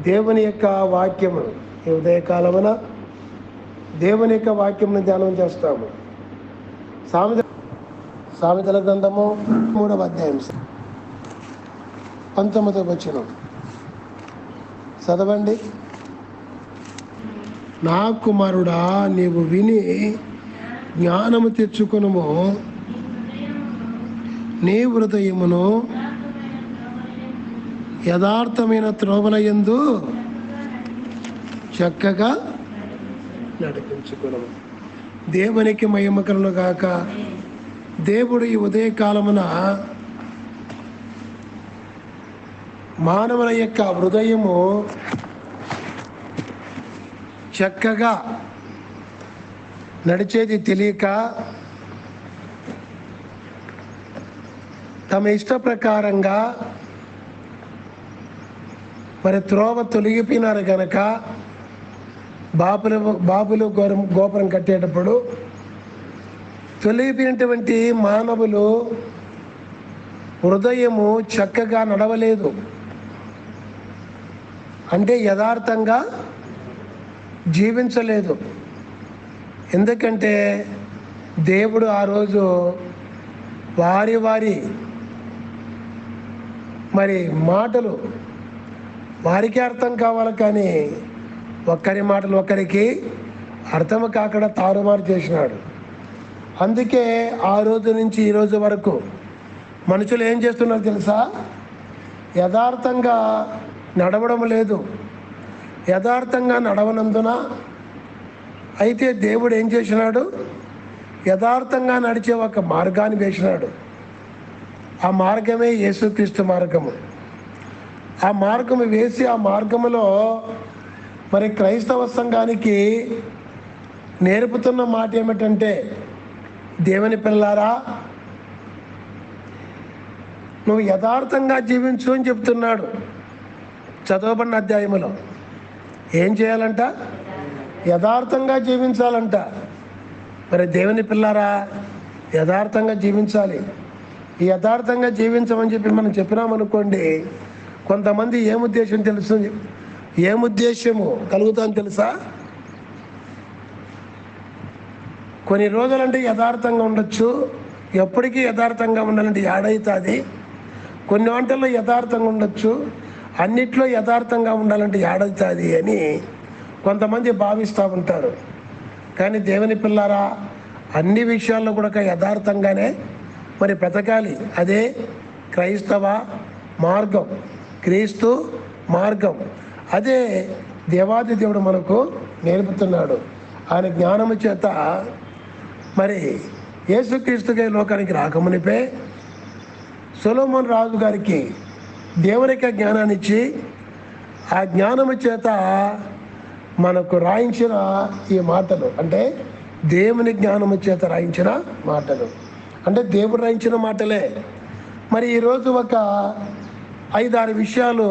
దేవుని యొక్క వాక్యము ఈ ఉదయకాలమున దేవుని యొక్క వాక్యమును ధ్యానం చేస్తాము. సామెతల గ్రంథము 3వ అధ్యాయం 19వ వచనం చదవండి. నా కుమారుడా, నీవు విని జ్ఞానము తెచ్చుకొనుము, నీ హృదయమును యథార్థమైన త్రోవలయందు చక్కగా నడిపించుకొనుము. దేవునికి మహిమ కలుగును గాక. దేవుడు ఈ ఉదయకాలమున మానవుల యొక్క హృదయము చక్కగా నడిచేది తెలియక తమ ఇష్ట ప్రకారంగా మరి త్రోవ తొలగిపోయినారు కనుక బాబులు గోపురం కట్టేటప్పుడు తొలగిపోయినటువంటి మానవులు హృదయము చక్కగా నడవలేదు, అంటే యథార్థంగా జీవించలేదు. ఎందుకంటే దేవుడు ఆ రోజు వారి మరి మాటలు వారికి అర్థం కావాలి, కానీ ఒక్కరి మాటలు ఒక్కరికి అర్థం కాకుండా తారుమారు చేసినాడు. అందుకే ఆ రోజు నుంచి ఈ రోజు వరకు మనుషులు ఏం చేస్తున్నారు తెలుసా? యథార్థంగా నడవడం లేదు. యథార్థంగా నడవనందున అయితే దేవుడు ఏం చేసినాడు? యథార్థంగా నడిచే ఒక మార్గాన్ని వేసినాడు. ఆ మార్గమే యేసుక్రీస్తు మార్గము. ఆ మార్గము వేసి ఆ మార్గములో మరి క్రైస్తవ సంఘానికి నేర్పుతున్న మాట ఏమిటంటే, దేవుని పిల్లారా, నువ్వు యథార్థంగా జీవించు అని చెప్తున్నాడు. చదవబడిన అధ్యాయములో ఏం చేయాలంట? యథార్థంగా జీవించాలంట. మరి దేవుని పిల్లారా, యథార్థంగా జీవించాలి. ఈ యథార్థంగా జీవించమని చెప్పి మనం చెప్పినామనుకోండి, కొంతమంది ఏముద్దేశం తెలుసు, ఏముద్దేశము కలుగుతుందని తెలుసా? కొన్ని రోజులంటే యథార్థంగా ఉండొచ్చు, ఎప్పటికీ యథార్థంగా ఉండాలంటే ఏడవుతుంది. కొన్ని వంటల్లో యథార్థంగా ఉండొచ్చు, అన్నిట్లో యథార్థంగా ఉండాలంటే ఏడవుతుంది అని కొంతమంది భావిస్తూ ఉంటారు. కానీ దేవుని పిల్లారా, అన్ని విషయాల్లో కూడా యథార్థంగానే మరి బ్రతకాలి. అదే క్రైస్తవ మార్గం, క్రీస్తు మార్గం. అదే దేవాది దేవుడు మనకు నేర్పుతున్నాడు. ఆయన జ్ఞానము చేత మరి యేసుక్రీస్తుగా లోకానికి రాకమునిపే సొలొమోను రాజు గారికి దేవుని యొక్క జ్ఞానాన్ని ఇచ్చి ఆ జ్ఞానము చేత మనకు రాయించిన ఈ మాటలు, అంటే దేవుని జ్ఞానము చేత రాయించిన మాటలు, అంటే దేవుడు రాయించిన మాటలే. మరి ఈరోజు ఒక 5-6 విషయాలు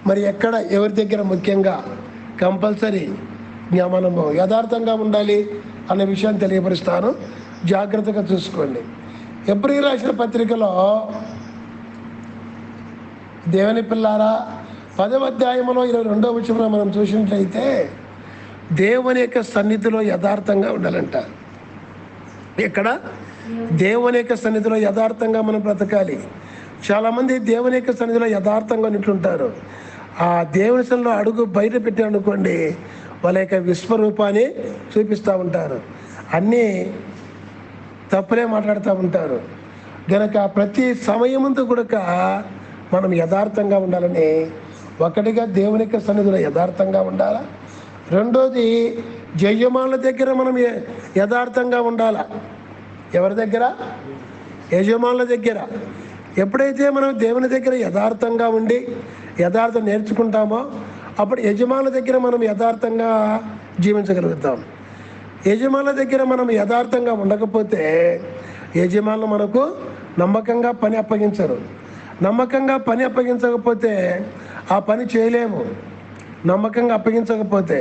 మరి ఎక్కడ ఎవరి దగ్గర ముఖ్యంగా కంపల్సరీ మనము యథార్థంగా ఉండాలి అనే విషయాన్ని తెలియపరుస్తాను. జాగ్రత్తగా చూసుకోండి. ఎబ్రీయులకు రాసిన పత్రికలో దేవుని పిల్లారా 10వ అధ్యాయంలో 22వ వచనంలో మనం చూసినట్లయితే దేవుని యొక్క సన్నిధిలో యథార్థంగా ఉండాలంట. ఇక్కడ దేవుని యొక్క సన్నిధిలో యథార్థంగా మనం బ్రతకాలి. చాలామంది దేవుని యొక్క సన్నిధిలో యథార్థంగా ఉన్నట్లుంటారు. ఆ దేవుని సన్నిధిలో అడుగు బయట పెట్టారనుకోండి, వాళ్ళ యొక్క విశ్వరూపాన్ని చూపిస్తూ ఉంటారు, అన్నీ తప్పులే మాట్లాడుతూ ఉంటారు. గనక ప్రతి సమయమంతా కూడా మనం యథార్థంగా ఉండాలని, ఒకటిగా దేవుని యొక్క సన్నిధిలో యథార్థంగా ఉండాలా. రెండోది, యజమానుల దగ్గర మనం యథార్థంగా ఉండాలా. ఎవరి దగ్గర? యజమానుల దగ్గర. ఎప్పుడైతే మనం దేవుని దగ్గర యథార్థంగా ఉండి యథార్థం నేర్చుకుంటామో అప్పుడు యజమానుల దగ్గర మనం యథార్థంగా జీవించగలుగుతాం. యజమానుల దగ్గర మనం యథార్థంగా ఉండకపోతే యజమానులు మనకు నమ్మకంగా పని అప్పగించరు. నమ్మకంగా పని అప్పగించకపోతే ఆ పని చేయలేము. నమ్మకంగా అప్పగించకపోతే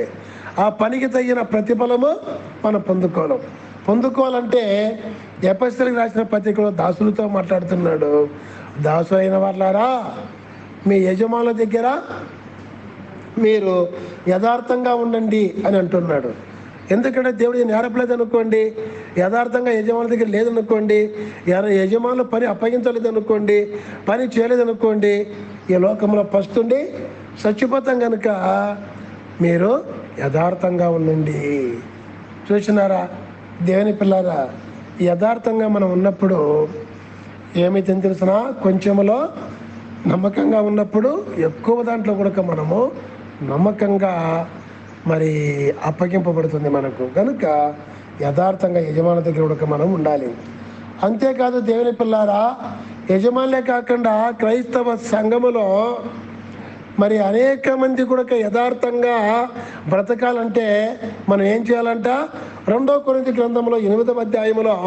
ఆ పనికి తగిన ప్రతిఫలము మనం పొందుకోవాలంటే ఎఫెసీయులకు రాసిన పత్రికలో దాసులతో మాట్లాడుతున్నాడు. దాసు అయిన వాళ్ళారా, మీ యజమానుల దగ్గర మీరు యథార్థంగా ఉండండి అని అంటున్నాడు. ఎందుకంటే దేవుడు నేర్పలేదు అనుకోండి, యథార్థంగా యజమాని దగ్గర లేదనుకోండి, యజమానులు పని అప్పగించలేదు అనుకోండి, పని చేయలేదు అనుకోండి, ఈ లోకంలో పస్తుండి చచ్చిపోతాం కనుక మీరు యథార్థంగా ఉండండి. చూసినారా దేవుని పిల్లారా, యథార్థంగా మనం ఉన్నప్పుడు ఏమైతే తెలిసిన కొంచెంలో నమ్మకంగా ఉన్నప్పుడు ఎక్కువ దాంట్లో కూడా మనము నమ్మకంగా మరి అప్పగింపబడుతుంది మనకు. కనుక యథార్థంగా యజమాని దగ్గర కూడా మనం ఉండాలి. అంతేకాదు దేవుని పిల్లారా, యజమానులే కాకుండా క్రైస్తవ సంఘములో మరి అనేక మంది కూడా యథార్థంగా బ్రతకాలంటే మనం ఏం చేయాలంట? 2 కొరింథీ గ్రంథంలో 8వ అధ్యాయంలో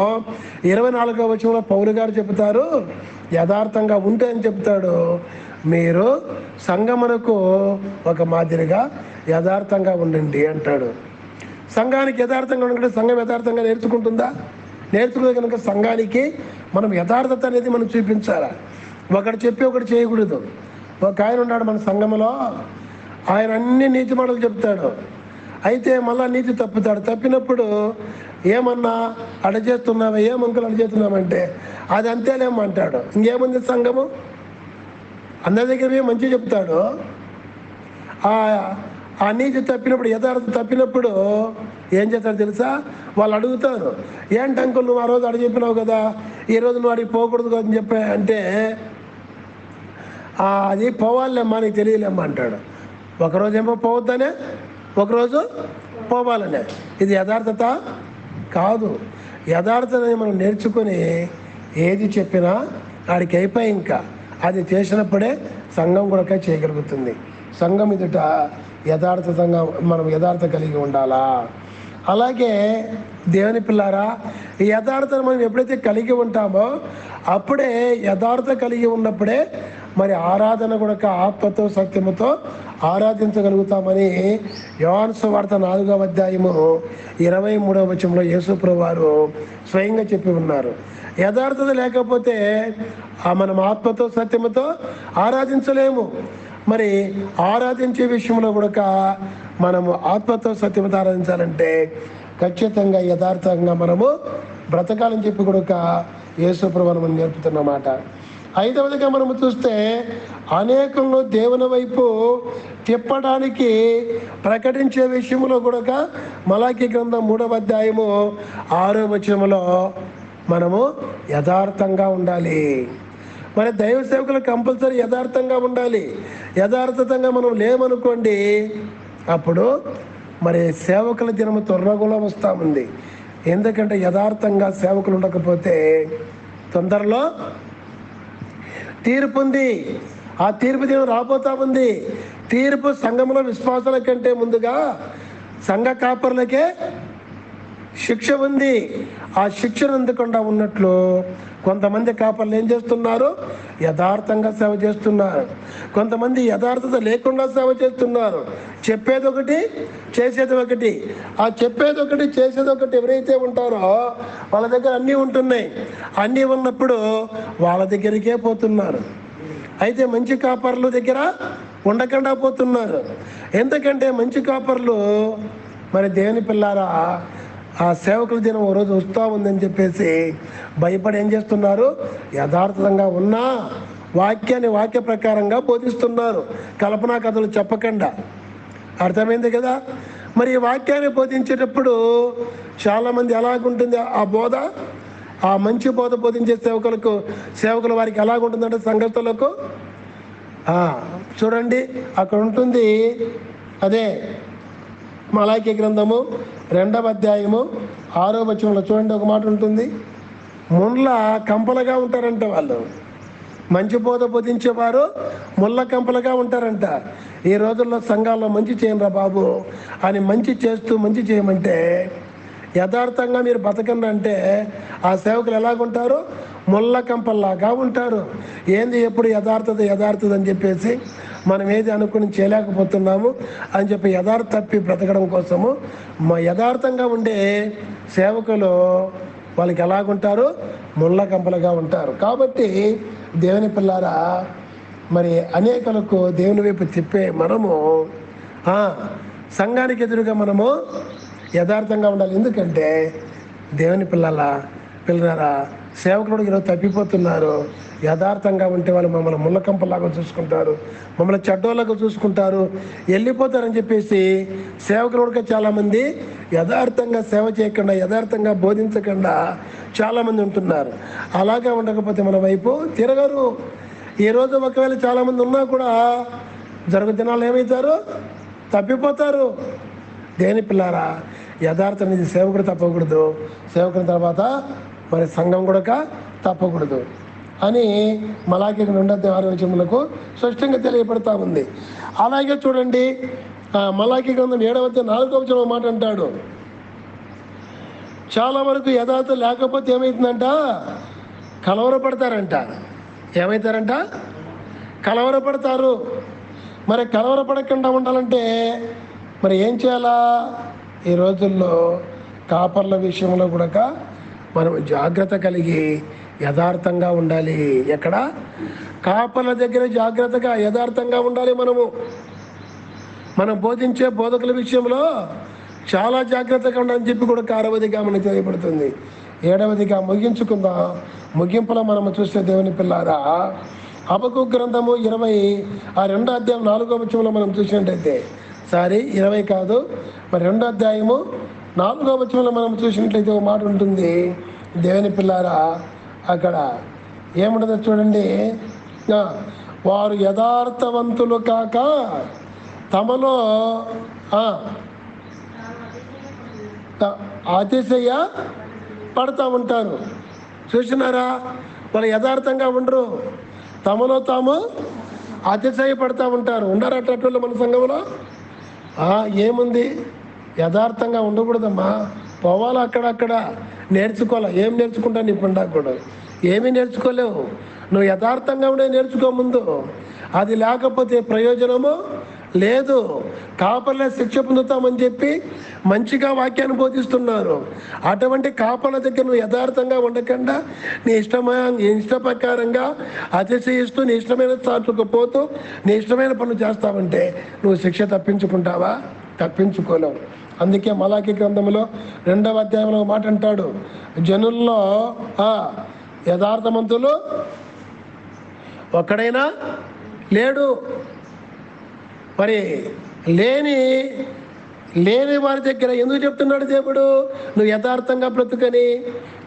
24వ వచనంలో పౌలు గారు చెబుతారు, యథార్థంగా ఉంటే అని చెప్తాడు, మీరు సంఘమునకు ఒక మాదిరిగా యథార్థంగా ఉండండి అంటాడు. సంఘానికి యథార్థంగా ఉండే సంఘం యథార్థంగా నేర్చుకుంటుందా? నేర్చుకునే కనుక సంఘానికి మనం యథార్థత అనేది మనం చూపించాలా. ఒకటి చెప్పి ఒకటి చేయకూడదు. ఒక ఆయన ఉన్నాడు మన సంఘంలో, ఆయన అన్ని నీతి మాటలు చెప్తాడు, అయితే మళ్ళా నీతి తప్పుతాడు. తప్పినప్పుడు ఏమన్నా అడచేస్తున్నావా, ఏం అంకులు అడచేస్తున్నామంటే అది అంతేలేమంటాడు. ఇంకేముంది సంఘము? అందరి దగ్గర మంచి చెప్తాడు. ఆ నీతి తప్పినప్పుడు, యథార్థత తప్పినప్పుడు ఏం చేస్తాడు తెలుసా? వాళ్ళు అడుగుతారు, ఏంటి అంకుల్ నువ్వు ఆ రోజు అడిగి చెప్పినావు కదా, ఈరోజు నువ్వు అడిగి పోకూడదు అని చెప్పా అంటే అది పోవాలేమ్మా, నీకు తెలియలేమ్మా అంటాడు. ఒకరోజు ఏమో పోవద్దనే, ఒకరోజు పోవాలనే. ఇది యథార్థత కాదు. యథార్థతని మనం నేర్చుకొని ఏది చెప్పినా ఆడికి అయిపోయి ఇంకా అది చేసినప్పుడే సంఘం కూడా చేయగలుగుతుంది. సంఘం ఎదుట యథార్థతంగా మనం యథార్థత కలిగి ఉండాలా. అలాగే దేవుని పిల్లారా, ఈ యథార్థతను మనం ఎప్పుడైతే కలిగి ఉంటామో అప్పుడే యథార్థత కలిగి ఉన్నప్పుడే మరి ఆరాధన కూడా ఆత్మతో సత్యముతో ఆరాధించగలుగుతామని యోహాను సువార్త 4వ అధ్యాయము 23వ వచనంలో యేసు ప్రభువు వారు స్వయంగా చెప్పి ఉన్నారు. యథార్థత లేకపోతే మనం ఆత్మతో సత్యముతో ఆరాధించలేము. మరి ఆరాధించే విషయంలో కూడా మనము ఆత్మతో సత్యముతో ఆరాధించాలంటే ఖచ్చితంగా యథార్థంగా మనము బ్రతకాలని చెప్పి కూడా యేసు ప్రభువు మనం నేర్పుతున్నమాట. 5వదిగా మనము చూస్తే అనేకులను దేవుని వైపు తిప్పడానికి ప్రకటించే విషయంలో కూడా మలాకీ గ్రంథం 3వ అధ్యాయము 6వ వచనంలో మనము యథార్థంగా ఉండాలి. మరి దైవ సేవకులు కంపల్సరీ యథార్థంగా ఉండాలి. యథార్థంగా మనం లేమనుకోండి, అప్పుడు మరి సేవకుల దినము త్వరగా వస్తూ ఉంది. ఎందుకంటే యథార్థంగా సేవకులు ఉండకపోతే తొందరలో తీర్పు ఉంది. ఆ తీర్పు దినం రాబోతా ఉంది. తీర్పు సంఘంలో విశ్వాసాల కంటే ముందుగా సంఘ కాపరులకే శిక్ష ఉంది. ఆ శిక్షను అందకుండా ఉన్నట్లు కొంతమంది కాపర్లు ఏం చేస్తున్నారు? యథార్థంగా సేవ చేస్తున్నారు. కొంతమంది యథార్థత లేకుండా సేవ చేస్తున్నారు. చెప్పేది ఒకటి, చేసేది ఒకటి. ఆ చెప్పేది ఒకటి, చేసేది ఒకటి ఎవరైతే ఉంటారో వాళ్ళ దగ్గర అన్నీ ఉంటున్నాయి. అన్నీ ఉన్నప్పుడు వాళ్ళ దగ్గరికే పోతున్నారు. అయితే మంచి కాపర్ల దగ్గర ఉండకుండా పోతున్నారు. ఎందుకంటే మంచి కాపర్లు మరి దేవుని పిల్లారా, ఆ సేవకుల దినం ఓ రోజు వస్తూ ఉందని చెప్పేసి భయపడి ఏం చేస్తున్నారు? యథార్థంగా ఉన్నా వాక్యాన్ని వాక్య ప్రకారంగా బోధిస్తున్నారు, కల్పనా కథలు చెప్పకుండా. అర్థమైంది కదా? మరి ఈ వాక్యాన్ని బోధించేటప్పుడు చాలామంది ఎలాగుంటుంది ఆ బోధ? ఆ మంచి బోధ బోధించే సేవకుల వారికి ఎలాగుంటుందంటే సంఘస్థులకు చూడండి, అక్కడ ఉంటుంది. అదే మలాకీ గ్రంథము 2వ అధ్యాయము 6వ వచనంలో చూడండి, ఒక మాట ఉంటుంది. ముళ్ళ కంపలుగా ఉంటారంట వాళ్ళు. మంచి బోధ బోధించేవారు ముళ్ళ కంపలుగా ఉంటారంట. ఈ రోజుల్లో సంఘాల్లో మంచి చేయండి రా బాబు అని మంచి చేస్తూ మంచి చేయమంటే యథార్థంగా మీరు బతకండి అంటే ఆ సేవకులు ఎలాగుంటారు? ముళ్ళ కంపల్లాగా ఉంటారు. ఏంది ఎప్పుడు యథార్థత అని చెప్పేసి మనం ఏది అనుకుని చేయలేకపోతున్నాము అని చెప్పి యథార్థ తప్పి బ్రతకడం కోసము యథార్థంగా ఉండే సేవకులు వాళ్ళకి ఎలాగుంటారు? ముళ్ళ కంపలుగా ఉంటారు. కాబట్టి దేవుని పిల్లారా, మరి అనేకులకు దేవుని వైపు తిప్పే మనము సంఘానికి ఎదురుగా మనము యథార్థంగా ఉండాలి. ఎందుకంటే దేవుని పిల్లలారా సేవకుడు ఈరోజు తప్పిపోతున్నారు. యథార్థంగా ఉంటే వాళ్ళు మమ్మల్ని ముళ్ళకంపలాగా చూసుకుంటారు, మమ్మల్ని చెడ్డోళ్ళగా చూసుకుంటారు, వెళ్ళిపోతారని చెప్పేసి సేవకుడు చాలామంది యథార్థంగా సేవ చేయకుండా, యథార్థంగా బోధించకుండా చాలామంది ఉంటున్నారు. అలాగే ఉండకపోతే మన వైపు తిరగరు. ఈరోజు ఒకవేళ చాలామంది ఉన్నా కూడా జరుగు దినాలు ఏమవుతారు? తప్పిపోతారు. దేని పిల్లారా, యథార్థం అనేది సేవకుడు తప్పకూడదు, సేవకుని తర్వాత మరి సంఘం కూడా తప్పకూడదు అని మలాకీ 2:6 స్పష్టంగా తెలియపడతా ఉంది. అలాగే చూడండి, మలాకీ గ్రంథం 7:4 మాట అంటాడు, చాలా వరకు యథార్థం లేకపోతే ఏమవుతుందంట? కలవరపడతారంట. ఏమవుతారంట? కలవరపడతారు. మరి కలవరపడకుండా ఉండాలంటే మరి ఏం చేయాలా? ఈ రోజుల్లో కాపర్ల విషయంలో కూడా మనం జాగ్రత్త కలిగి యథార్థంగా ఉండాలి. ఎక్కడ? కాపర్ల దగ్గర జాగ్రత్తగా యథార్థంగా ఉండాలి. మనం బోధించే బోధకుల విషయంలో చాలా జాగ్రత్తగా ఉండాలని చెప్పి కూడా 6వదిగా మనకు తెలియబడుతుంది. 7వదిగా ముగించుకుందాం. ముగింపులో మనము చూస్తే దేవుని పిల్లారా, హబక్కూకు గ్రంథము 2:4 మనం చూసినట్టయితే, 20 కాదు, మరి 2:4 మనం చూసినట్లయితే ఒక మాట ఉంటుంది. దేవుని పిల్లారా, అక్కడ ఏముంటుందో చూడండి, వారు యథార్థవంతులు కాక తమలో అతిశయ పడతా ఉంటారు. చూసినారా? వాళ్ళు యథార్థంగా ఉండరు, తమలో తాము అతిశయ పడతా ఉంటారు. ఉండరు అట్లా మన సంఘంలో? ఏముంది? యథార్థంగా ఉండకూడదమ్మా, పోవాలా అక్కడక్కడ నేర్చుకోవాలా. ఏం నేర్చుకుంటా నీ కూడా? ఏమీ నేర్చుకోలేవు. నువ్వు యథార్థంగా ఉండే నేర్చుకో ముందు. అది లేకపోతే ప్రయోజనము లేదు. కాపర్ల శిక్ష పొందుతామని చెప్పి మంచిగా వాక్యాన్ని బోధిస్తున్నారు. అటువంటి కాపర్ల దగ్గర నువ్వు యథార్థంగా ఉండకుండా నీ ఇష్ట ప్రకారంగా అతిశయిస్తూ నీ ఇష్టమైన చాటుకు పోతూ నీ ఇష్టమైన పనులు చేస్తావంటే నువ్వు శిక్ష తప్పించుకుంటావా? తప్పించుకోలేవు. అందుకే మలాకీ గ్రంథంలో 2వ అధ్యాయంలో మాట అంటాడు, జనుల్లో యథార్థవంతులు ఒక్కడైనా లేడు. మరి లేని వారి దగ్గర ఎందుకు చెప్తున్నాడు దేవుడు? నువ్వు యథార్థంగా బ్రతుకని.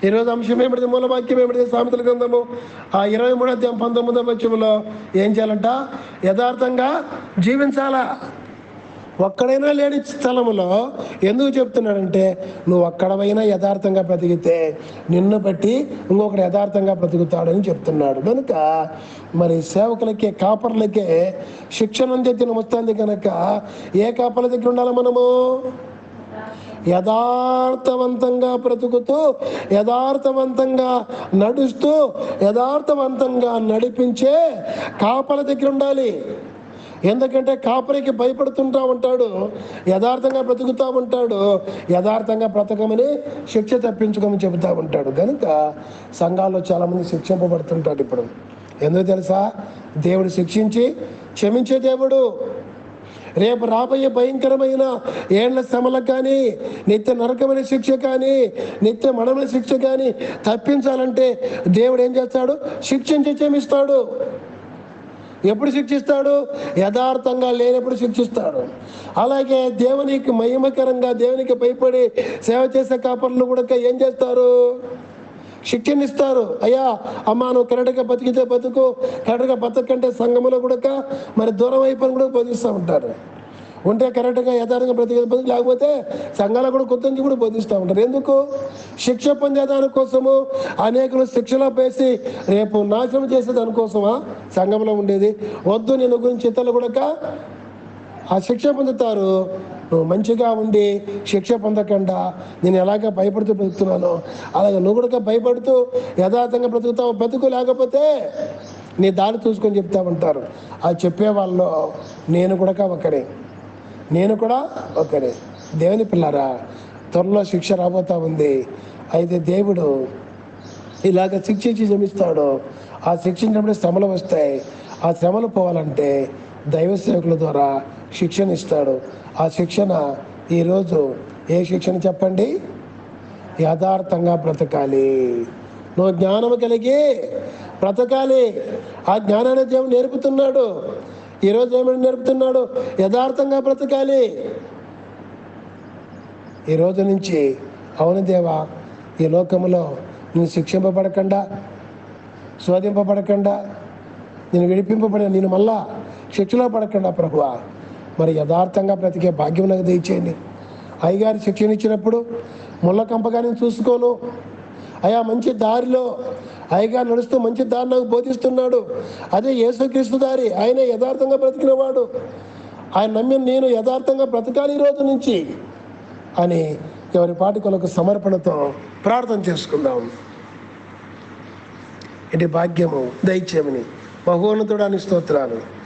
ఈరోజు అంశం ఏమిటిది? మూలవాక్యం ఏమిటిది? సామెతల గ్రంథము 23:19 ఏం చేయాలంట? యథార్థంగా జీవించాలా. ఒక్కడైనా లేని స్థలములో ఎందుకు చెప్తున్నాడంటే, నువ్వు ఒక్కడవైనా యథార్థంగా బ్రతికితే నిన్ను బట్టి ఇంకొకటి యథార్థంగా బ్రతుకుతాడని చెప్తున్నాడు. కనుక మరి సేవకులకే కాపర్లకే శిక్షణ అందిన వస్తుంది. కనుక ఏ కాపర్ల దగ్గర ఉండాలి మనము? యథార్థవంతంగా బ్రతుకుతూ, యథార్థవంతంగా నడుస్తూ, యథార్థవంతంగా నడిపించే కాపర్ల దగ్గర ఉండాలి. ఎందుకంటే కాపరికి భయపడుతుంటా ఉంటాడు, యథార్థంగా బ్రతుకుతూ ఉంటాడు. యథార్థంగా బ్రతకమని శిక్ష తప్పించుకోమని చెబుతూ ఉంటాడు. కనుక సంఘాల్లో చాలామంది శిక్షింపబడుతుంటాడు. ఇప్పుడు ఎందుకు తెలుసా? దేవుడు శిక్షించి క్షమించే దేవుడు. రేపు రాబోయే భయంకరమైన ఏళ్ల శ్రమలకు కానీ, నిత్య నరకమైన శిక్ష కానీ, నిత్య మరణమైన శిక్ష కానీ తప్పించాలంటే దేవుడు ఏం చేస్తాడు? శిక్షించి క్షమిస్తాడు. ఎప్పుడు శిక్షిస్తాడు? యథార్థంగా లేనప్పుడు శిక్షిస్తాడు. అలాగే దేవునికి మహిమకరంగా, దేవునికి భయపడి సేవ చేసే కాపర్లు కూడా ఏం చేస్తారు? శిక్షణిస్తారు. అయ్యా అమ్మా, నువ్వు కరెక్ట్గా బతికితే బతుకు, కరెక్ట్గా బతకంటే సంఘములో కూడా మరి దూరం అయిపోయి కూడా బోధిస్తూ ఉంటారు. ఉంటే కరెక్ట్గా యథార్థంగా బతుకు, లేకపోతే సంఘాలు కూడా కొత్త కూడా బోధిస్తూ ఉంటారు. ఎందుకు? శిక్ష పొందేదానికోసము, అనేకులు శిక్షలో పేసి రేపు నాశనం చేసే దానికోసమా సంఘంలో ఉండేది? వద్దు, నేను గురించి ఇతరులు కూడా ఆ శిక్ష పొందుతారు. నువ్వు మంచిగా ఉండి శిక్ష పొందకుండా నేను ఎలాగ భయపడుతూ బ్రతుకుతున్నానో అలాగే నువ్వు కూడా భయపడుతూ యథార్థంగా బ్రతుకుతావు. బ్రతుకు, లేకపోతే నీ దారి చూసుకొని చెప్తా ఉంటారు. ఆ చెప్పే వాళ్ళు నేను కూడా ఒకడే. దేవుని పిల్లారా, త్వరలో శిక్ష రాబోతా ఉంది. అయితే దేవుడు ఇలాగ శిక్షించి క్షమిస్తాడు. ఆ శిక్షించినప్పుడు శ్రమలు వస్తాయి. ఆ శ్రమలు పోవాలంటే దైవ సేవకుల ద్వారా శిక్షణ ఇస్తాడు. ఆ శిక్షణ ఈరోజు ఏ శిక్షణ చెప్పండి? యథార్థంగా బ్రతకాలి. నువ్వు జ్ఞానము కలిగి బ్రతకాలి. ఆ జ్ఞానాన్ని దేవుడు నేర్పుతున్నాడు. ఈరోజు ఏమని నేర్పుతున్నాడు? యథార్థంగా బ్రతకాలి. ఈ రోజు నుంచి అవును దేవా, ఈ లోకంలో నేను శిక్షింపబడకుండా, శోధింపబడకుండా, నేను విడిపింపబడిన నేను మళ్ళా శిక్షలో పడకుండా ప్రభువా, మరి యథార్థంగా బ్రతికే భాగ్యం నాకు దయచేయండి. అయ్యగారు శిక్షణ ఇచ్చినప్పుడు ముళ్ళ కంపగా నేను చూసుకోను అయ్యా, మంచి దారిలో అయ్యగారు నడుస్తూ మంచి దారి నాకు బోధిస్తున్నాడు. అదే యేసుక్రీస్తు దారి. ఆయన యథార్థంగా బ్రతికినవాడు. ఆయన నమ్మిన నేను యథార్థంగా బ్రతకాలి ఈ రోజు నుంచి అని ఎవరి పాటికలకు సమర్పణతో ప్రార్థన చేసుకుందాం. ఇది భాగ్యము దయచేయమని మహోన్నతుడాని స్తోత్రాలు.